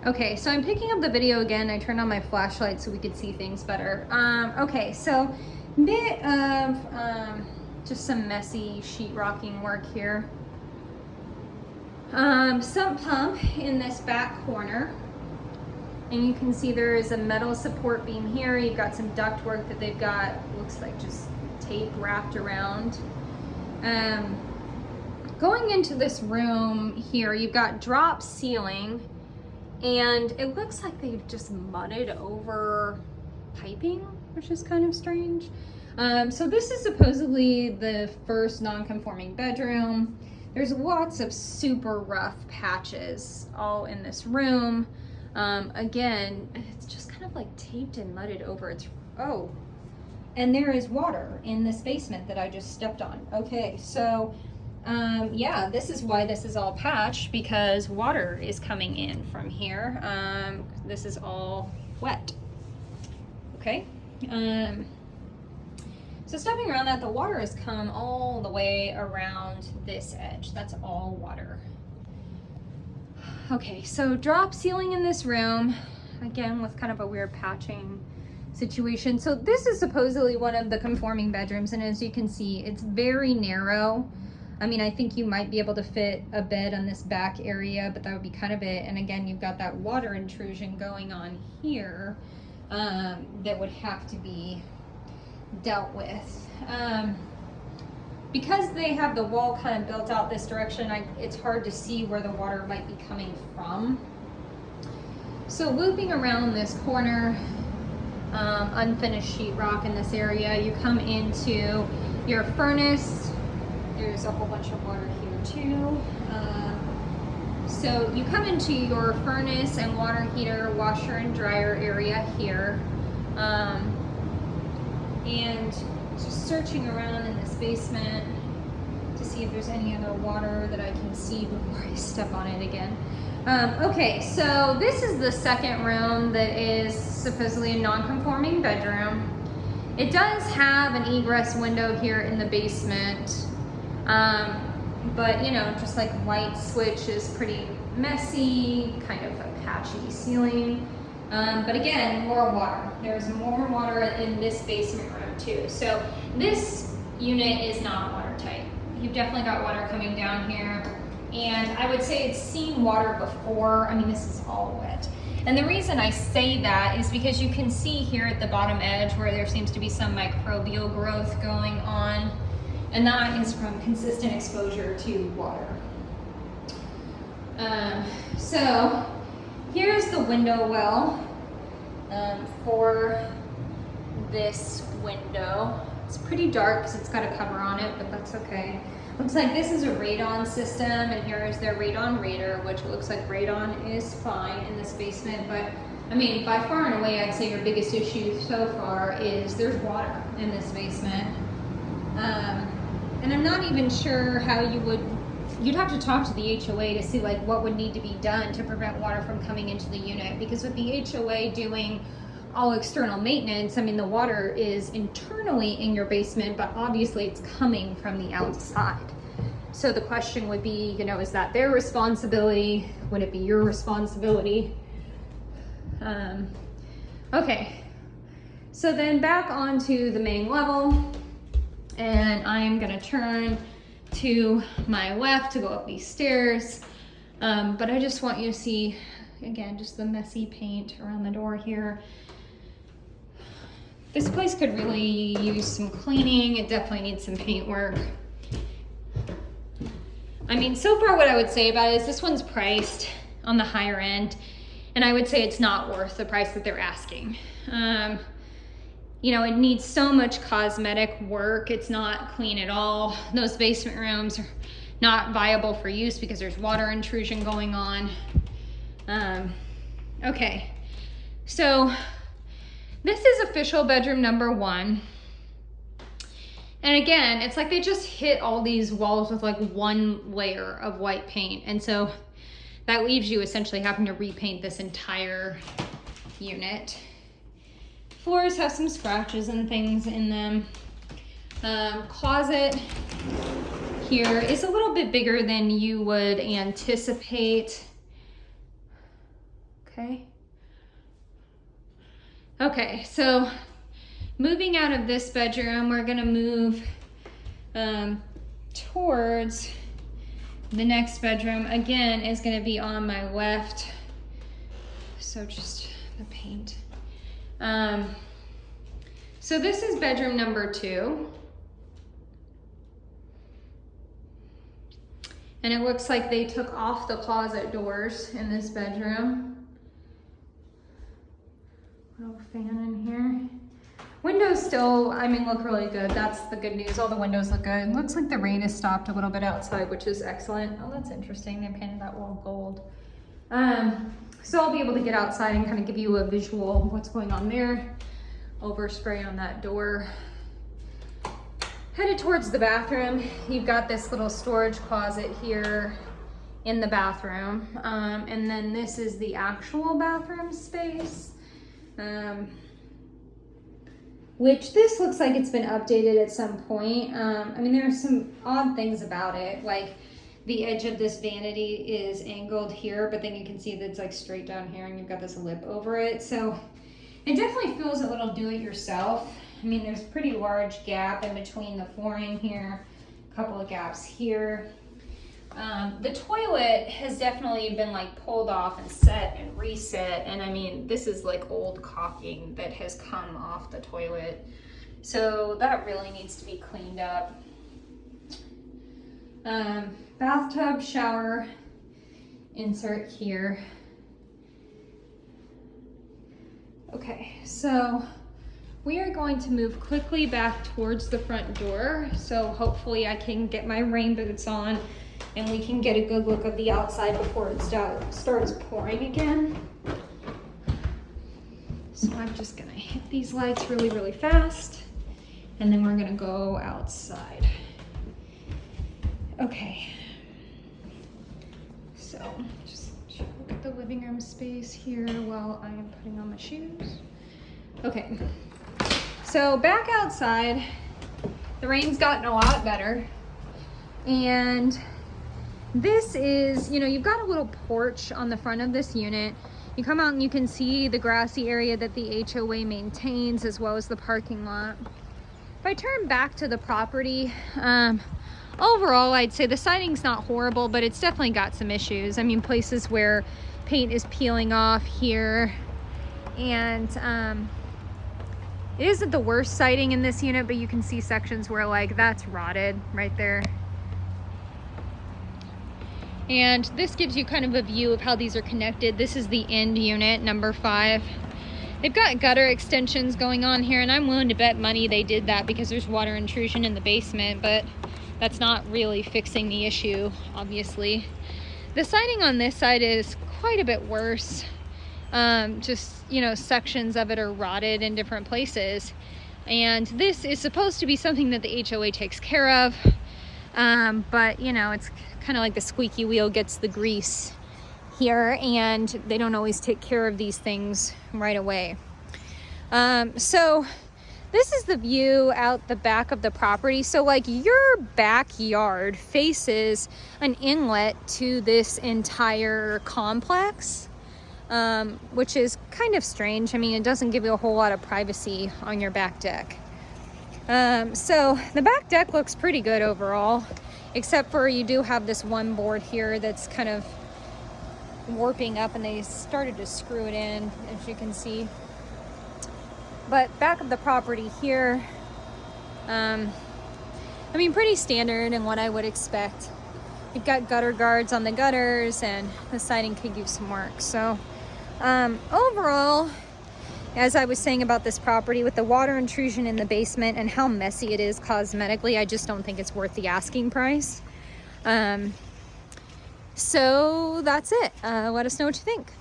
Okay, so I'm picking up the video again. I turned on my flashlight so we could see things better. Okay, so bit of just some messy sheetrocking work here. Sump pump in this back corner. And you can see there is a metal support beam here. You've got some duct work that they've got, looks like just tape wrapped around. Going into this room here, you've got drop ceiling, and it looks like they've just mudded over piping, which is kind of strange. So this is supposedly the first non-conforming bedroom. There's lots of super rough patches all in this room. Again, it's just kind of like taped and mudded over. And there is water in this basement that I just stepped on. Okay, so yeah, this is why this is all patched, because water is coming in from here. This is all wet. Okay. So stepping around that, the water has come all the way around this edge. That's all water. Okay, so drop ceiling in this room, again with kind of a weird patching situation. So this is supposedly one of the conforming bedrooms, and as you can see, it's very narrow. I mean, I think you might be able to fit a bed on this back area, but that would be kind of it. And again, you've got that water intrusion going on here that would have to be dealt with. Because they have the wall kind of built out this direction, it's hard to see where the water might be coming from. So looping around this corner, unfinished sheetrock in this area, you come into your furnace. There's a whole bunch of water here too. So you come into your furnace and water heater, washer and dryer area here. And just searching around in this basement to see if there's any other water that I can see before I step on it again. Okay, so this is the second room that is supposedly a non-conforming bedroom. It does have an egress window here in the basement. But you know, just like light switch is pretty messy, kind of a patchy ceiling. But again, more water. There's more water in this basement room too. So this unit is not watertight. You've definitely got water coming down here. And I would say it's seen water before. I mean, this is all wet. And the reason I say that is because you can see here at the bottom edge where there seems to be some microbial growth going on. And that is from consistent exposure to water. So here's the window well for this window. It's pretty dark because it's got a cover on it, but that's okay. Looks like this is a radon system, and here is their radon radar, which looks like radon is fine in this basement. But I mean, by far and away, I'd say your biggest issue so far is there's water in this basement. And I'm not even sure how you'd have to talk to the HOA to see like what would need to be done to prevent water from coming into the unit, because with the HOA doing all external maintenance, I mean, the water is internally in your basement, but obviously it's coming from the outside. So the question would be, you know, is that their responsibility? Would it be your responsibility? Okay, so then back onto the main level, and I'm gonna turn to my left to go up these stairs. But I just want you to see, again, just the messy paint around the door here. This place could really use some cleaning. It definitely needs some paint work. I mean, so far what I would say about it is this one's priced on the higher end, and I would say it's not worth the price that they're asking. You know, it needs so much cosmetic work. It's not clean at all. Those basement rooms are not viable for use because there's water intrusion going on. Okay, so this is official bedroom number 1. And again, it's like they just hit all these walls with like one layer of white paint. And so that leaves you essentially having to repaint this entire unit. Floors have some scratches and things in them. Closet here is a little bit bigger than you would anticipate. okay? Okay, so moving out of this bedroom, we're gonna move towards the next bedroom. Again, is gonna be on my left. So just the paint. So this is bedroom number 2. And it looks like they took off the closet doors in this bedroom. Little fan in here. Windows still, I mean, look really good. That's the good news. All the windows look good. Looks like the rain has stopped a little bit outside, which is excellent. Oh, that's interesting. They painted that wall gold. So I'll be able to get outside and kind of give you a visual of what's going on there. Overspray on that door. Headed towards the bathroom. You've got this little storage closet here in the bathroom. And then this is the actual bathroom space. Which this looks like it's been updated at some point. I mean, there are some odd things about it. Like the edge of this vanity is angled here, but then you can see that it's like straight down here and you've got this lip over it. So it definitely feels a little do-it-yourself. I mean, there's a pretty large gap in between the flooring here, a couple of gaps here. The toilet has definitely been like pulled off and set and reset. And I mean, this is like old caulking that has come off the toilet. So that really needs to be cleaned up. Bathtub, shower, insert here. Okay, so we are going to move quickly back towards the front door. So hopefully I can get my rain boots on and we can get a good look of the outside before it starts pouring again. So I'm just gonna hit these lights really, really fast and then we're gonna go outside. Okay. So just look at the living room space here while I am putting on my shoes. Okay. So back outside, the rain's gotten a lot better. And this is, you know, you've got a little porch on the front of this unit. You come out and you can see the grassy area that the HOA maintains as well as the parking lot. If I turn back to the property, overall, I'd say the siding's not horrible, but it's definitely got some issues. I mean, places where paint is peeling off here. And it isn't the worst siding in this unit, but you can see sections where like that's rotted right there. And this gives you kind of a view of how these are connected. This is the end unit, number 5. They've got gutter extensions going on here, and I'm willing to bet money they did that because there's water intrusion in the basement, but that's not really fixing the issue, obviously. The siding on this side is quite a bit worse. Just, you know, sections of it are rotted in different places. And this is supposed to be something that the HOA takes care of. But, you know, it's kind of like the squeaky wheel gets the grease here, and they don't always take care of these things right away. So this is the view out the back of the property. So like your backyard faces an inlet to this entire complex, which is kind of strange. I mean, it doesn't give you a whole lot of privacy on your back deck. So the back deck looks pretty good overall, except for you do have this one board here that's kind of warping up, and they started to screw it in, as you can see. But back of the property here, I mean, pretty standard and what I would expect. You've got gutter guards on the gutters, and the siding could use some work. So overall, as I was saying about this property, with the water intrusion in the basement and how messy it is cosmetically, I just don't think it's worth the asking price. So that's it. Let us know what you think.